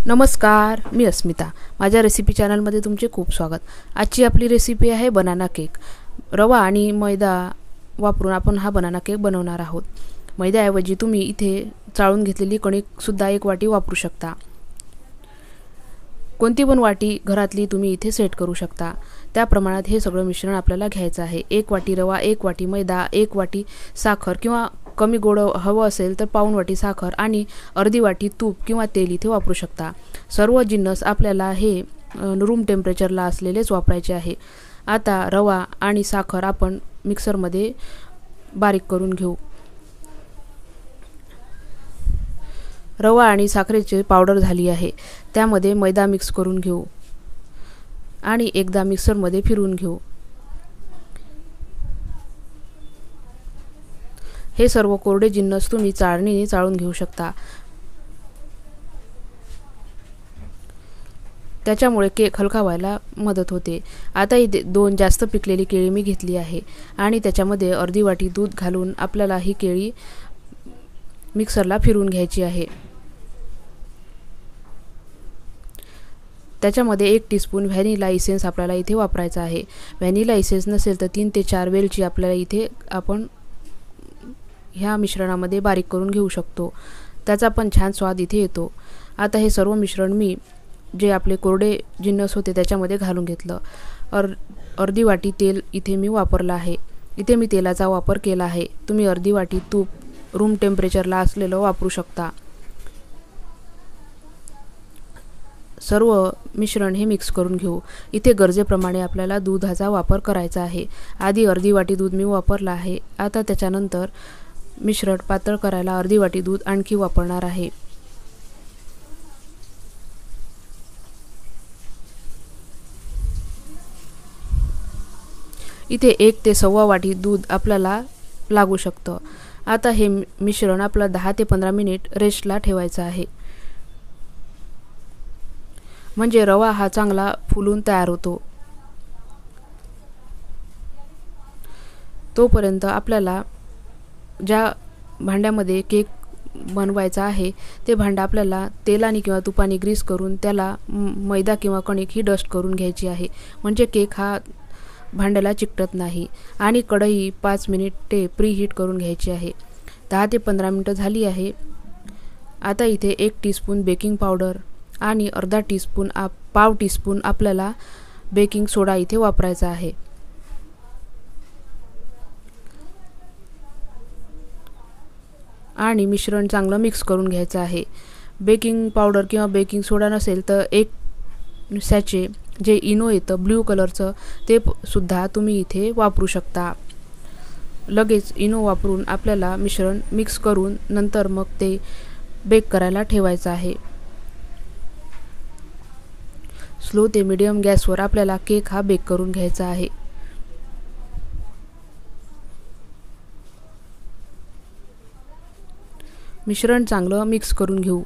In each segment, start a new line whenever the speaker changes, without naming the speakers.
नमस्कार, मी अस्मिता. माझ्या रेसिपी चॅनलमध्ये तुमचे खूप स्वागत. आजची आपली रेसिपी आहे बनाना केक. रवा आणि मैदा वापरून आपण हा बनाना केक बनवणार आहोत. मैद्याऐवजी तुम्ही इथे चाळून घेतलेली कणिकसुद्धा 1 वाटी वापरू शकता. कोणती पण वाटी घरातली तुम्ही इथे सेट करू शकता. त्या प्रमाणात हे सगळं मिश्रण आपल्याला घ्यायचं आहे. 1 वाटी रवा, 1 वाटी मैदा, 1 वाटी साखर किंवा कमी गोड हवं असेल तर पाऊण वाटी साखर आणि अर्धी वाटी तूप किंवा तेल इथे वापरू शकता. सर्व जिन्नस आपल्याला हे रूम टेम्परेचरला असलेलेच वापरायचे आहे. आता रवा आणि साखर आपण मिक्सरमध्ये बारीक करून घेऊ. रवा आणि साखरेची पावडर झाली आहे. त्यामध्ये मैदा मिक्स करून घेऊ आणि एकदा मिक्सरमध्ये फिरवून घेऊ. हे सर्व कोरडे जिन्नस तुम्ही चाळणीने चाळून घेऊ शकता. त्याच्यामुळे केक हलका व्हायला मदत होते. आता इथे 2 जास्त पिकलेली केळी मी घेतली आहे आणि त्याच्यामध्ये अर्धी वाटी दूध घालून आपल्याला ही केळी मिक्सरला फिरवून घ्यायची आहे. त्याच्यामध्ये 1 टीस्पून व्हॅनिला इसेन्स आपल्याला इथे वापरायचा आहे. व्हॅनिला इसेन्स नसेल तर 3 ते 4 वेलची आपल्याला इथे आपण ह्या मिश्रणामध्ये बारीक करून घेऊ शकतो. त्याचा पण छान स्वाद इथे येतो. आता हे सर्व मिश्रण मी जे आपले कोरडे जिन्नस होते त्याच्यामध्ये घालून घेतलं. अर्धी वाटी तेल इथे मी वापरलं आहे. इथे मी तेलाचा वापर केला आहे. तुम्ही अर्धी वाटी तूप रूम टेम्परेचरला असलेलं वापरू शकता. सर्व मिश्रण हे मिक्स करून घेऊ. इथे गरजेप्रमाणे आपल्याला दुधाचा वापर करायचा आहे. आधी अर्धी वाटी दूध मी वापरलं आहे. आता त्याच्यानंतर मिश्रण पातळ करायला अर्धी वाटी दूध आणखी वापरणार आहे. इथे 1 ते सव्वा वाटी दूध आपल्याला लागू शकतं. आता हे मिश्रण आपलं 10 ते 15 मिनिट रेस्टला ठेवायचं आहे. म्हणजे रवा हा चांगला फुलून तयार होतो. तोपर्यंत आपल्याला ज्या भांड्यामध्ये केक बनवायचा आहे ते भांडं आपल्याला तेलाने किंवा तुपाने ग्रीस करून त्याला मैदा किंवा कणिक ही डस्ट करून घ्यायची आहे. म्हणजे केक हा भांड्याला चिकटत नाही. आणि कढई 5 मिनिटे प्रीहीट करून घ्यायची आहे. 10 ते 15 मिनिटं झाली आहे. आता इथे 1 टीस्पून बेकिंग पावडर आणि अर्धा टीस्पून पाव टीस्पून आपल्याला बेकिंग सोडा इथे वापरायचा आहे. आणि मिश्रण चांगलं मिक्स करून घ्यायचं आहे. बेकिंग पावडर किंवा बेकिंग सोडा नसेल तर 1 सॅचे जे इनो येतं ब्ल्यू कलरचं ते सुद्धा तुम्ही इथे वापरू शकता. लगेच इनो वापरून आपल्याला मिश्रण मिक्स करून नंतर मग ते बेक करायला ठेवायचं आहे. स्लो ते मीडियम गॅसवर आपल्याला केक हा बेक करून घ्यायचा आहे. मिश्रण चांगलं मिक्स करून घेऊ.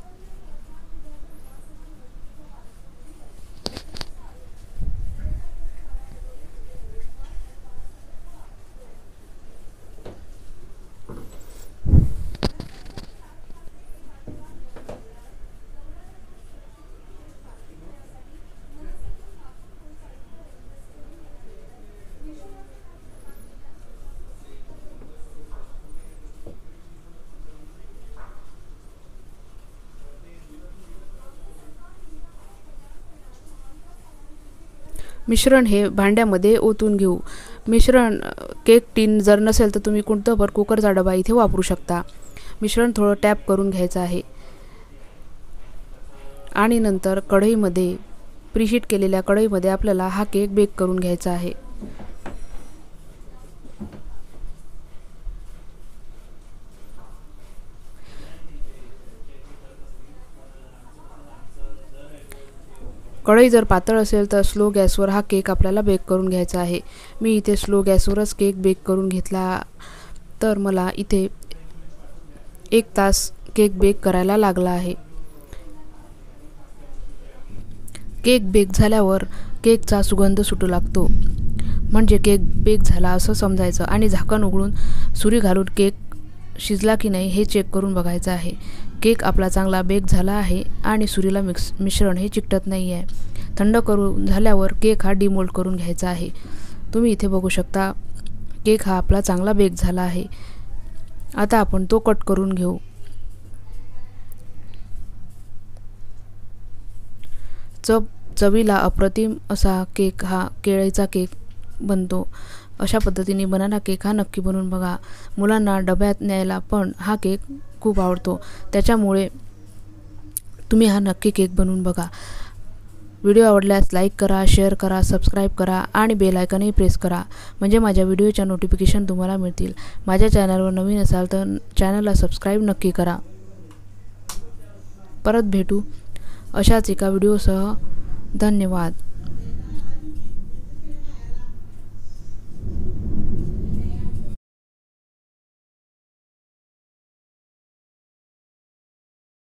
मिश्रण हे भांड्यामध्ये ओतून घेऊ. मिश्रण केक टीन जर नसेल तर तुम्ही कोणतं पण कुकरचा डबा इथे वापरू शकता. मिश्रण थोडं टॅप करून घ्यायचं आहे आणि नंतर कढईमध्ये प्रीहीट केलेल्या कढईमध्ये आपल्याला हा केक बेक करून घ्यायचा आहे. कढई जर पातळ असेल तर स्लो गॅसवर हा केक आपल्याला बेक करून घ्यायचा आहे. मी इथे स्लो गॅसवरच केक बेक करून घेतला तर मला इथे 1 तास केक बेक करायला लागला आहे. केक बेक झाल्यावर केकचा सुगंध सुटू लागतो. म्हणजे केक बेक झाला असं समजायचं आणि झाकण उघडून सुरी घालून केक शिजला की नाही हे चेक करून बघायचं आहे. केक आपला चांगला बेक झाला आहे आणि सुरीला मिश्रण हे चिकटत नाही आहे. थंड करून झाल्यावर केक हा डिमोल्ड करून घ्यायचा आहे. तुम्ही इथे बघू शकता केक हा आपला चांगला बेक झाला आहे. आता आपण तो कट करून घेऊ. चवीला अप्रतिम असा केक हा केळीचा केक बनतो. अशा पद्धतीने बनाना केक हा नक्की बनवून बघा. मुलांना डब्यात न्यायला पण हा केक खूप आवडतो. त्याच्यामुळे तुम्ही हा नक्की केक बनवून बघा. व्हिडिओ आवडल्यास लाईक करा, शेअर करा, सबस्क्राईब करा आणि बेल आयकॉनही प्रेस करा, म्हणजे माझ्या व्हिडिओच्या नोटिफिकेशन तुम्हाला मिळतील. माझ्या चॅनलवर नवीन असाल तर चॅनलला सबस्क्राईब नक्की करा. परत भेटू अशाच एका व्हिडिओसह. धन्यवाद.